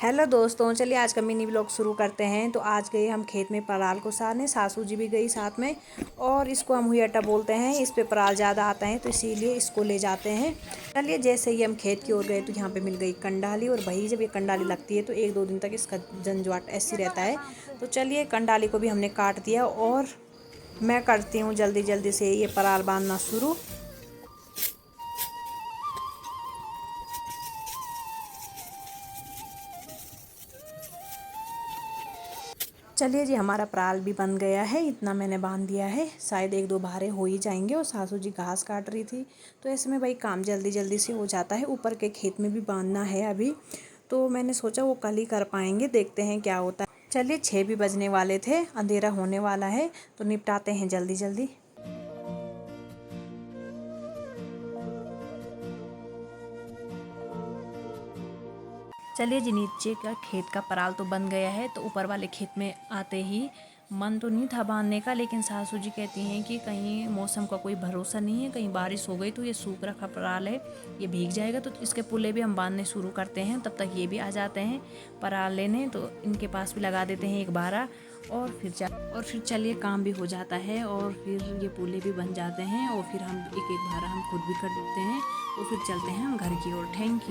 Hello दोस्तों, चलिए आज का मिनी ब्लॉग शुरू करते हैं। तो आज गए हम खेत में पराल को सारने, सासू जी भी गई साथ में। और इसको हम हुई आटा बोलते हैं। इस पे पराल ज़्यादा आता है तो इसीलिए इसको ले जाते हैं। चलिए जैसे ही हम खेत की ओर गए तो यहाँ पे मिल गई कंडाली। और भाई जब ये कंडाली लगती है तो 1-2 दिन तक इसका झंझाट ऐसी रहता है। तो चलिए कंडाली को भी हमने काट दिया और मैं करती हूँ जल्दी जल्दी से ये पराल बांधना शुरू। चलिए जी, हमारा पराल भी बन गया है। इतना मैंने बांध दिया है, शायद 1-2 भारे हो ही जाएंगे। और सासू जी घास काट रही थी तो ऐसे में भाई काम जल्दी जल्दी से हो जाता है। ऊपर के खेत में भी बांधना है अभी, तो मैंने सोचा वो कल ही कर पाएंगे, देखते हैं क्या होता है। चलिए 6 भी बजने वाले थे, अंधेरा होने वाला है तो निपटाते हैं जल्दी जल्दी। चलिए जी, नीचे का खेत का पराल तो बन गया है। तो ऊपर वाले खेत में आते ही मन तो नहीं था बांधने का, लेकिन सासू जी कहती हैं कि कहीं मौसम का कोई भरोसा नहीं है, कहीं बारिश हो गई तो ये सूख रखा पराल है, ये भीग जाएगा। तो इसके पुल्ले भी हम बांधने शुरू करते हैं। तब तक ये भी आ जाते हैं पराल लेने, तो इनके पास भी लगा देते हैं एक बारा। और फिर चलिए काम भी हो जाता है और फिर ये पुल्ले भी बन जाते हैं। और फिर हम एक एक बारा हम खुद भी कर देते हैं। तो फिर चलते हैं हम घर की ओर। Thank you.